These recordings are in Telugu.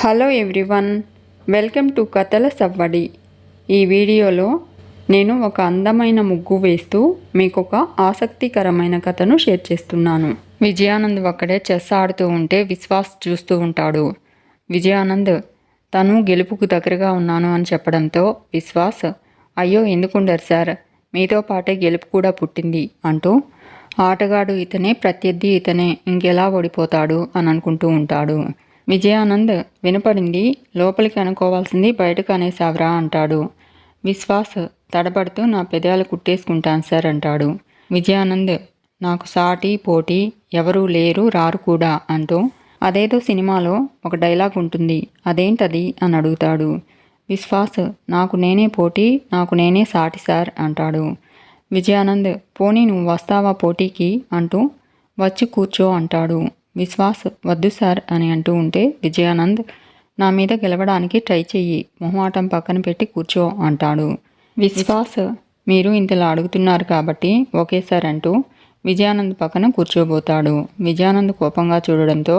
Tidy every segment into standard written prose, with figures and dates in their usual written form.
హలో ఎవ్రీవన్, వెల్కమ్ టు కథల సవ్వడి. ఈ వీడియోలో నేను ఒక అందమైన ముగ్గు వేస్తూ మీకు ఒక ఆసక్తికరమైన కథను షేర్ చేస్తున్నాను. విజయానంద్ ఒక్కడే చెస్ ఆడుతూ ఉంటే విశ్వాస్ చూస్తూ ఉంటాడు. విజయానంద్ తను గెలుపుకు దగ్గరగా ఉన్నాను అని చెప్పడంతో విశ్వాస్, అయ్యో ఎందుకుండరు సార్, మీతో పాటే గెలుపు కూడా పుట్టింది అంటూ, ఆటగాడు ఇతనే, ప్రత్యర్థి ఇతనే, ఇంకెలా ఓడిపోతాడు అని అనుకుంటూ ఉంటాడు. విజయానంద్ వినపడింది, లోపలికి అనుకోవాల్సింది బయటకు అనేసావరా అంటాడు. విశ్వాస్ తడబడుతూ నా పెదాలు కుట్టేసుకుంటాను సార్ అంటాడు. విజయానంద్, నాకు సాటి పోటీ ఎవరూ లేరు, రారు కూడా అంటూ, అదేదో సినిమాలో ఒక డైలాగ్ ఉంటుంది, అదేంటది అని అడుగుతాడు. విశ్వాస్, నాకు నేనే పోటీ, నాకు నేనే సాటి సార్ అంటాడు. విజయానంద్, పోనీ నువ్వు వస్తావా పోటీకి అంటూ, వచ్చి కూర్చో అంటాడు. విశ్వాస్, వద్దు సార్ అని అంటూ ఉంటే విజయానంద్, నా మీద గెలవడానికి ట్రై చెయ్యి, మొహమాటం పక్కన పెట్టి కూర్చో అంటాడు. విశ్వాస్, మీరు ఇంతలా అడుగుతున్నారు కాబట్టి ఓకే సార్ అంటూ విజయానంద్ పక్కన కూర్చోబోతాడు. విజయానంద్ కోపంగా చూడడంతో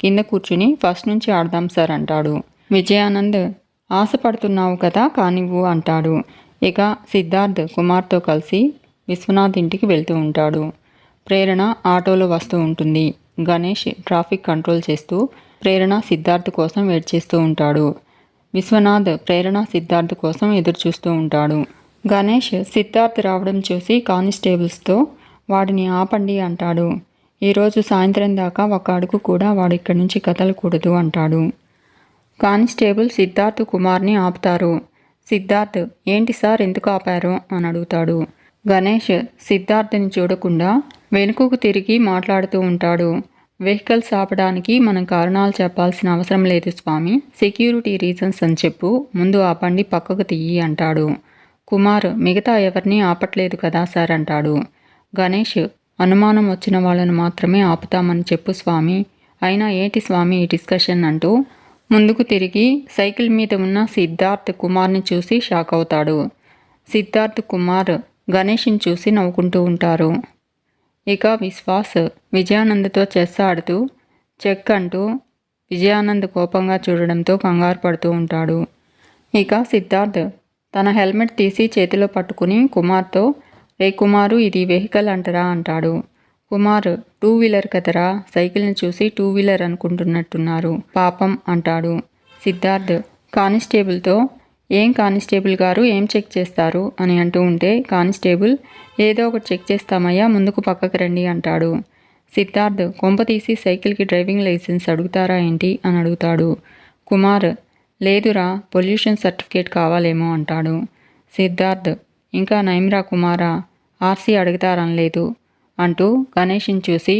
కింద కూర్చుని ఫస్ట్ నుంచి ఆడదాం సార్ అంటాడు. విజయానంద్, ఆశపడుతున్నావు కదా కానివ్వు అంటాడు. ఇక సిద్ధార్థ్ కుమార్తో కలిసి విశ్వనాథ్ ఇంటికి వెళ్తూ ఉంటాడు. ప్రేరణ ఆటోలో వస్తూ ఉంటుంది. గణేష్ ట్రాఫిక్ కంట్రోల్ చేస్తూ ప్రేరణ సిద్ధార్థ్ కోసం వెయిట్ చేస్తూ ఉంటాడు. విశ్వనాథ్ ప్రేరణ సిద్ధార్థ్ కోసం ఎదురు చూస్తూ ఉంటాడు. గణేష్ సిద్ధార్థ్ రావడం చూసి కానిస్టేబుల్స్తో వాడిని ఆపండి అంటాడు. ఈరోజు సాయంత్రం దాకా ఒక అడుగు కూడా వాడు ఇక్కడి నుంచి కదలకూడదు అంటాడు. కానిస్టేబుల్ సిద్ధార్థ్ కుమార్ని ఆపుతారు. సిద్ధార్థ్, ఏంటి సార్ ఎందుకు ఆపారు అని అడుగుతాడు. గణేష్ సిద్ధార్థ్ని చూడకుండా వెనుకకు తిరిగి మాట్లాడుతూ ఉంటాడు. వెహికల్స్ ఆపడానికి మనం కారణాలు చెప్పాల్సిన అవసరం లేదు స్వామి, సెక్యూరిటీ రీజన్స్ అని చెప్పు, ముందు ఆ బండి పక్కకు తీయి అంటాడు. కుమార్, మిగతా ఎవరిని ఆపట్లేదు కదా సార్ అంటాడు. గణేష్, అనుమానం వచ్చిన వాళ్ళను మాత్రమే ఆపుతామని చెప్పు స్వామి, అయినా ఏంటి స్వామి ఈ డిస్కషన్ అంటూ ముందుకు తిరిగి సైకిల్ మీద ఉన్న సిద్ధార్థ్ కుమార్ని చూసి షాక్ అవుతాడు. సిద్ధార్థ్ కుమార్ గణేష్ని చూసి నవ్వుకుంటూ ఉంటారు. ఇక విశ్వాస్ విజయానంద్తో చెస్ ఆడుతూ చెక్ అంటూ విజయానంద్ కోపంగా చూడడంతో కంగారు పడుతూ ఉంటాడు. ఇక సిద్ధార్థ్ తన హెల్మెట్ తీసి చేతిలో పట్టుకుని కుమార్తో, రే కుమారు, ఇది వెహికల్ అంటరా అంటాడు. కుమార్, 2 వీలర్ కదరా, సైకిల్ని చూసి 2 వీలర్ అనుకుంటున్నట్టున్నారు, పాపం అంటాడు. సిద్ధార్థ్ కానిస్టేబుల్తో, ఏం కానిస్టేబుల్ గారు, ఏం చెక్ చేస్తారు అని అంటూ ఉంటే కానిస్టేబుల్, ఏదో ఒకటి చెక్ చేస్తామయ్యా, ముందుకు పక్కకు రండి అంటాడు. సిద్ధార్థ్, కొంప తీసి సైకిల్కి డ్రైవింగ్ లైసెన్స్ అడుగుతారా ఏంటి అని అడుగుతాడు. కుమార్, లేదురా, పొల్యూషన్ సర్టిఫికేట్ కావాలేమో అంటాడు. సిద్ధార్థ్, ఇంకా నైమ్రా కుమారా, ఆర్సీ అడుగుతారనలేదు అంటూ గణేష్ని చూసి,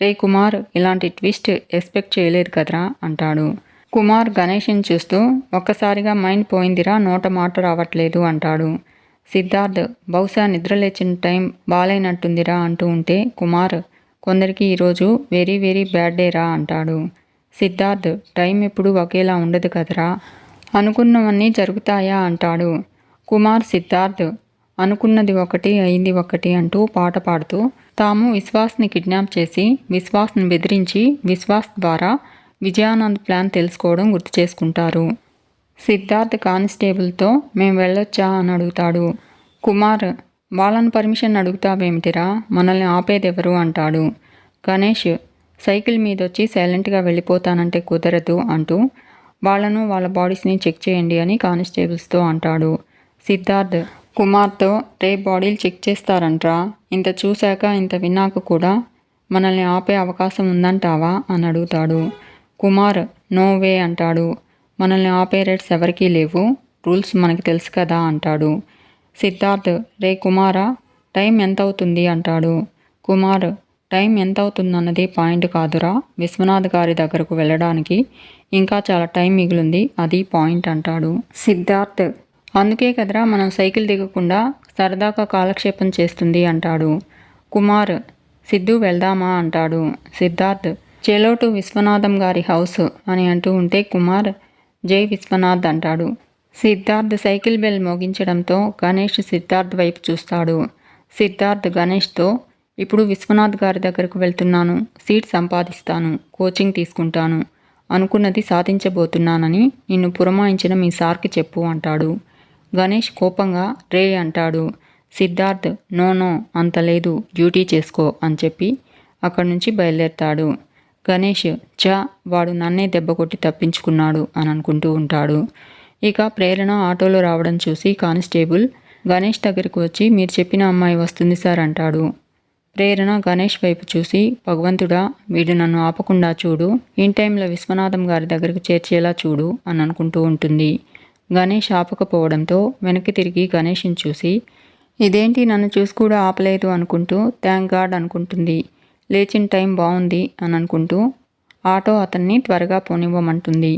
రే కుమార్, ఇలాంటి ట్విస్ట్ ఎక్స్పెక్ట్ చేయలేదు కదరా అంటాడు. కుమార్ గణేష్ని చూస్తూ, ఒక్కసారిగా మైండ్ పోయిందిరా, నోట మాట రావట్లేదు అంటాడు. సిద్ధార్థ్, బహుశా నిద్రలేచిన టైం బాలైనట్టుందిరా అంటూ ఉంటే కుమార్, కొందరికి ఈరోజు వెరీ వెరీ బ్యాడ్ డే రా అంటాడు. సిద్ధార్థ్, టైం ఎప్పుడు ఒకేలా ఉండదు కదరా, అనుకున్నవన్నీ జరుగుతాయా అంటాడు. కుమార్ సిద్ధార్థ్, అనుకున్నది ఒకటి అయింది ఒకటి అంటూ పాట పాడుతూ తాము విశ్వాస్ని కిడ్నాప్ చేసి విశ్వాస్ని బెదిరించి విశ్వాస్ ద్వారా విజయానంద్ ప్లాన్ తెలుసుకోవడం గుర్తు చేసుకుంటారు. సిద్ధార్థ్ కానిస్టేబుల్తో, మేం వెళ్ళొచ్చా అని అడుగుతాడు. కుమార్, వాళ్ళని పర్మిషన్ అడుగుతావేమిటిరా, మనల్ని ఆపేదెవరు అంటాడు. గణేష్ సైకిల్ మీదొచ్చి సైలెంట్గా వెళ్ళిపోతానంటే కుదరదు అంటూ, వాళ్ళను వాళ్ళ బాడీస్ని చెక్ చేయండి అని కానిస్టేబుల్స్తో అంటాడు. సిద్ధార్థ్ కుమార్తో, రే బాడీలు చెక్ చేస్తారంట్రా, ఇంత చూశాక ఇంత విన్నాక కూడా మనల్ని ఆపే అవకాశం ఉందంటావా అని అడుగుతాడు. కుమార్, నో వే అంటాడు. మనల్ని ఆపే రైట్స్ ఎవరికీ లేవు, రూల్స్ మనకి తెలుసు కదా అంటాడు. సిద్ధార్థ్, రే కుమారా, టైం ఎంత అవుతుంది అంటాడు. కుమార్, టైం ఎంత అవుతుందన్నది పాయింట్ కాదురా, విశ్వనాథ్ గారి దగ్గరకు వెళ్ళడానికి ఇంకా చాలా టైం మిగిలింది, అది పాయింట్ అంటాడు. సిద్ధార్థ్, అందుకే కదరా మనం సైకిల్ దిగకుండా సరదాగా కాలక్షేపం చేస్తుంది అంటాడు. కుమార్, సిద్ధు వెళ్దామా అంటాడు. సిద్ధార్థ్, చెలో టు విశ్వనాథం గారి హౌస్ అని అంటూ ఉంటే కుమార్, జై విశ్వనాథ్ అంటాడు. సిద్ధార్థ్ సైకిల్ బెల్ మోగించడంతో గణేష్ సిద్ధార్థ్ వైపు చూస్తాడు. సిద్ధార్థ్ గణేష్తో, ఇప్పుడు విశ్వనాథ్ గారి దగ్గరకు వెళ్తున్నాను, సీట్ సంపాదిస్తాను, కోచింగ్ తీసుకుంటాను, అనుకున్నది సాధించబోతున్నానని నిన్ను పురమాయించిన మీ సార్కి చెప్పు అంటాడు. గణేష్ కోపంగా రే అంటాడు. సిద్ధార్థ్ నో నో అంత లేదు, డ్యూటీ చేసుకో అని చెప్పి అక్కడి నుంచి బయలుదేరతాడు. గణేష్ వాడు నన్నే దెబ్బ కొట్టి తప్పించుకున్నాడు అని అనుకుంటూ ఉంటాడు. ఇక ప్రేరణ ఆటోలో రావడం చూసి కానిస్టేబుల్ గణేష్ దగ్గరికి వచ్చి మీరు చెప్పిన అమ్మాయి వస్తుంది సార్ అంటాడు. ప్రేరణ గణేష్ వైపు చూసి భగవంతుడా వీడు నన్ను ఆపకుండా చూడు, ఇన్ టైంలో విశ్వనాథం గారి దగ్గరకు చేర్చేలా చూడు అని అనుకుంటూ ఉంటుంది. గణేష్ ఆపకపోవడంతో వెనక్కి తిరిగి గణేష్ని చూసి ఇదేంటి నన్ను చూసి కూడా ఆపలేదు అనుకుంటూ థ్యాంక్ గాడ్ అనుకుంటుంది. లేచిన టైం బాగుంది అని అనుకుంటూ ఆటో అతన్ని త్వరగా పోనివ్వమంటుంది.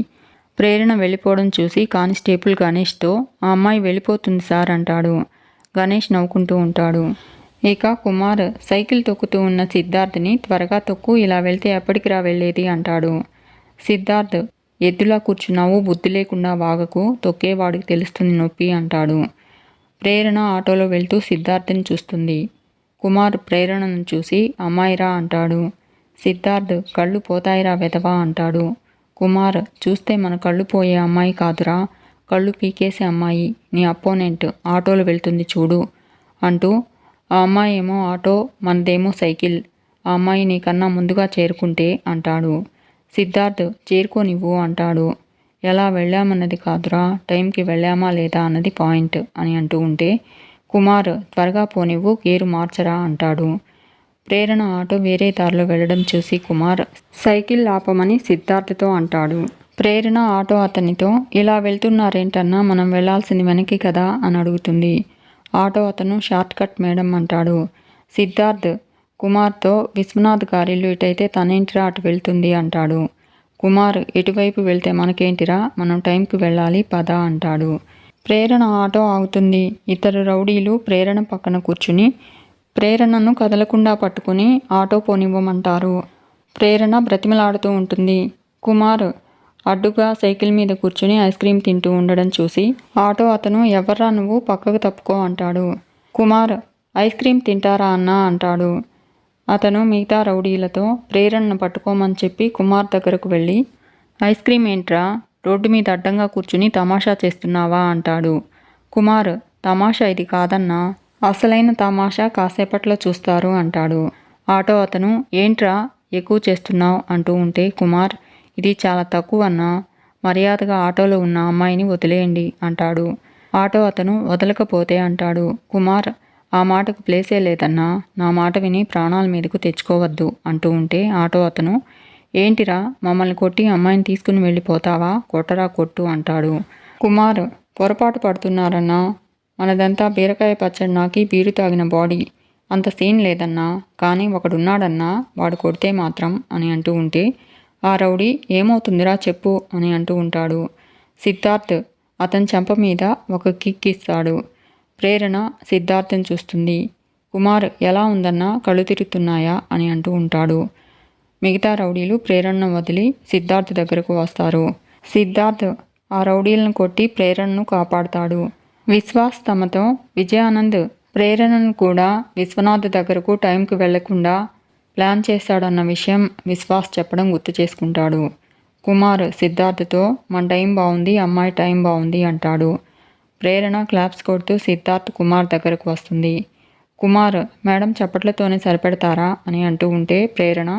ప్రేరణ వెళ్ళిపోవడం చూసి కానిస్టేబుల్ గణేష్తో ఆ అమ్మాయి వెళ్ళిపోతుంది సార్ అంటాడు. గణేష్ నవ్వుకుంటూ ఉంటాడు. ఇక కుమార్ సైకిల్ తొక్కుతూ ఉన్న సిద్ధార్థ్ని త్వరగా తొక్కు, ఇలా వెళ్తే ఎప్పటికి రా వెళ్ళేది అంటాడు. సిద్ధార్థ్ ఎద్దులా కూర్చున్నావు, బుద్ధి లేకుండా వాగకు, తొక్కేవాడికి తెలుస్తుంది నొప్పి అంటాడు. ప్రేరణ ఆటోలో వెళ్తూ సిద్ధార్థ్ని చూస్తుంది. కుమార్ ప్రేరణను చూసి అమ్మాయిరా అంటాడు. సిద్ధార్థ్ కళ్ళు పోతాయిరా వెధవా అంటాడు. కుమార్ చూస్తే మన కళ్ళు పోయే అమ్మాయి కాదురా, కళ్ళు పీకేసే అమ్మాయి, నీ అపోనెంట్ ఆటోలో వెళ్తుంది చూడు అంటూ ఆ అమ్మాయి ఏమో ఆటో, మనదేమో సైకిల్, ఆ అమ్మాయి నీకన్నా ముందుగా చేరుకుంటే అంటాడు. సిద్ధార్థ్ చేరుకోనివ్వు అంటాడు. ఎలా వెళ్ళామన్నది కాదురా, టైంకి వెళ్ళామా లేదా అన్నది పాయింట్ అని అంటూ ఉంటే కుమార్ త్వరగా పోనివ్వు, గేరు మార్చరా అంటాడు. ప్రేరణ ఆటో వేరే దారిలో వెళ్ళడం చూసి కుమార్ సైకిల్ ఆపమని సిద్ధార్థ్తో అంటాడు. ప్రేరణ ఆటో అతనితో ఇలా వెళ్తున్నారేంటన్నా, మనం వెళ్లాల్సింది వెనక్కి కదా అని అడుగుతుంది. ఆటో అతను షార్ట్ కట్ మేడం అంటాడు. సిద్ధార్థ్ కుమార్తో విశ్వనాథ్ గారిల్లు ఇటైతే తనేంటిరా అటు వెళ్తుంది అంటాడు. కుమార్ ఎటువైపు వెళ్తే మనకేంటిరా, మనం టైంకి వెళ్ళాలి పద అంటాడు. ప్రేరణ ఆటో ఆగుతుంది. ఇద్దరు రౌడీలు ప్రేరణ పక్కన కూర్చుని ప్రేరణను కదలకుండా పట్టుకుని ఆటో పోనివ్వమంటారు. ప్రేరణ బ్రతిమలాడుతూ ఉంటుంది. కుమార్ అడ్డుగా సైకిల్ మీద కూర్చుని ఐస్ క్రీమ్ తింటూ ఉండడం చూసి ఆటో అతను ఎవర్రా నువ్వు, పక్కకు తప్పుకో అంటాడు. కుమార్ ఐస్ క్రీమ్ తింటారా అన్నా అంటాడు. అతను మిగతా రౌడీలతో ప్రేరణను పట్టుకోమని చెప్పి కుమార్ దగ్గరకు వెళ్ళి ఐస్ క్రీమ్ ఏంట్రా, రోడ్డు మీద అడ్డంగా కూర్చుని తమాషా చేస్తున్నావా అంటాడు. కుమార్ తమాషా ఇది కాదన్నా, అసలైన తమాషా కాసేపట్లో చూస్తారు అంటాడు. ఆటో అతను ఏంట్రా ఎక్కువ చేస్తున్నావు అంటూ ఉంటే కుమార్ ఇది చాలా తక్కువ అన్నా, మర్యాదగా ఆటోలో ఉన్న అమ్మాయిని వదిలేయండి అంటాడు. ఆటో అతను వదలకపోతే అంటాడు. కుమార్ ఆ మాటకు ప్లేసే లేదన్నా, నా మాట విని ప్రాణాల మీదకు తెచ్చుకోవద్దు అంటూ ఉంటే ఆటో అతను ఏంటిరా మమ్మల్ని కొట్టి అమ్మాయిని తీసుకుని వెళ్ళిపోతావా, కొట్టరా కొట్టు అంటాడు. కుమార్ పొరపాటు పడుతున్నారన్నా, మనదంతా బీరకాయ పచ్చడి నాకి బీరు తాగిన బాడీ, అంత సీన్ లేదన్నా, కానీ ఒకడున్నాడన్నా వాడు కొడితే మాత్రం అని అంటూ ఉంటే ఆ రౌడీ ఏమవుతుందిరా చెప్పు అని అంటూ ఉంటాడు. సిద్ధార్థ్ అతని చెంప మీద ఒక కిక్ ఇస్తాడు. ప్రేరణ సిద్ధార్థ్ని చూస్తుంది. కుమార్ ఎలా ఉందన్నా, కళ్ళు తిరుగుతున్నాయా అని అంటూ ఉంటాడు. మిగతా రౌడీలు ప్రేరణను వదిలి సిద్ధార్థ్ దగ్గరకు వస్తారు. సిద్ధార్థ్ ఆ రౌడీలను కొట్టి ప్రేరణను కాపాడుతాడు. విశ్వాస్ తమతో విజయానంద్ ప్రేరణను కూడా విశ్వనాథ్ దగ్గరకు టైంకి వెళ్లకుండా ప్లాన్ చేశాడన్న విషయం విశ్వాస్ చెప్పడం గుర్తు చేసుకుంటాడు. కుమార్ సిద్ధార్థ్తో మన టైం బాగుంది, అమ్మాయి టైం బాగుంది అంటాడు. ప్రేరణ క్లాప్స్ కొడుతూ సిద్ధార్థ్ కుమార్ దగ్గరకు వస్తుంది. కుమార్ మేడం చప్పట్లతోనే సరిపెడతారా అని అంటూ ఉంటే ప్రేరణ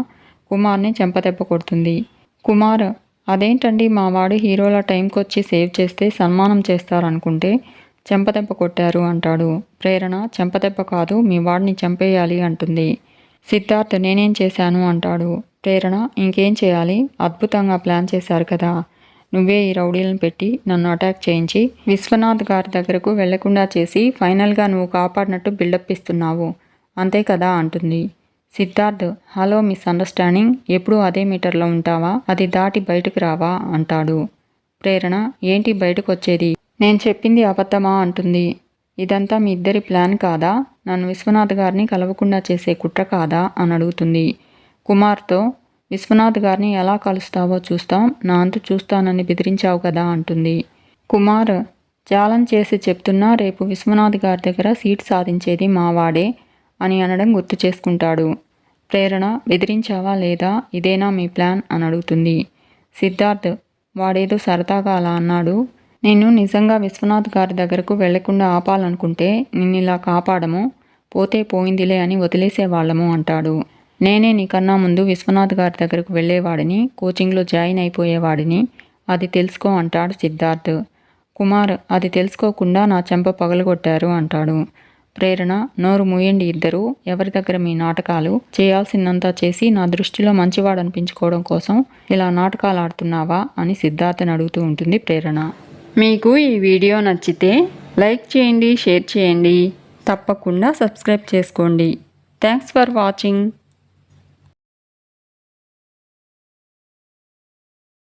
కుమార్ని చెంపదెబ్బ కొడుతుంది. కుమార్ అదేంటండి మా వాడు హీరోల టైంకి వచ్చి సేవ్ చేస్తే సన్మానం చేస్తారనుకుంటే చెంపదెబ్బ కొట్టారు అంటాడు. ప్రేరణ చెంపదెబ్బ కాదు, మీ వాడిని చంపేయాలి అంటుంది. సిద్ధార్థ్ నేనేం చేశాను అంటాడు. ప్రేరణ ఇంకేం చేయాలి, అద్భుతంగా ప్లాన్ చేశారు కదా, నువ్వే ఈ రౌడీలను పెట్టి నన్ను అటాక్ చేయించి విశ్వనాథ్ గారి దగ్గరకు వెళ్లకుండా చేసి ఫైనల్గా నువ్వు కాపాడినట్టు బిల్డప్ ఇస్తున్నావు అంతే కదా అంటుంది. సిద్ధార్థ్ హలో మిస్అండర్స్టాండింగ్, ఎప్పుడూ అదే మీటర్లో ఉంటావా, అది దాటి బయటకు రావా అంటాడు. ప్రేరణ ఏంటి బయటకు వచ్చేది, నేను చెప్పింది అబద్ధమా అంటుంది. ఇదంతా మీ ఇద్దరి ప్లాన్ కాదా, నన్ను విశ్వనాథ్ గారిని కలవకుండా చేసే కుట్ర కాదా అని అడుగుతుంది. కుమార్తో విశ్వనాథ్ గారిని ఎలా కలుస్తావో చూస్తాం, నా అంతు చూస్తానని బెదిరించావు కదా అంటుంది. కుమార్ ఛాలెంజ్ చేసి చెప్తున్నా, రేపు విశ్వనాథ్ గారి దగ్గర సీట్ సాధించేది మావాడే అని అనడం గుర్తు చేసుకుంటాడు. ప్రేరణ బెదిరించావా లేదా, ఇదేనా మీ ప్లాన్ అని అడుగుతుంది. సిద్ధార్థ్, వాడేదో సరదాగా అలా అన్నాడు. నేను నిజంగా విశ్వనాథ్ గారి దగ్గరకు వెళ్లకుండా ఆపాలనుకుంటే నిన్నిలా కాపాడము, పోతే పోయిందిలే అని వదిలేసేవాళ్ళము అంటాడు. నేనే నీకన్నా ముందు విశ్వనాథ్ గారి దగ్గరకు వెళ్ళేవాడిని, కోచింగ్లో జాయిన్ అయిపోయేవాడిని, అది తెలుసుకో అంటాడు సిద్ధార్థ్. కుమార్, అది తెలుసుకోకుండా నా చెంప పగలగొట్టారు అంటాడు. ప్రేరణ, నోరు మూయండి ఇద్దరు, ఎవరి దగ్గర మీ నాటకాలు? చేయాల్సిందంతా చేసి నా దృష్టిలో మంచివాడనిపించుకోవడం కోసం ఇలా నాటకాలు ఆడుతున్నావా అని సిద్ధార్థని అడుగుతూ ఉంటుంది ప్రేరణ. మీకు ఈ వీడియో నచ్చితే లైక్ చేయండి, షేర్ చేయండి, తప్పకుండా సబ్స్క్రైబ్ చేసుకోండి. Thanks for watching.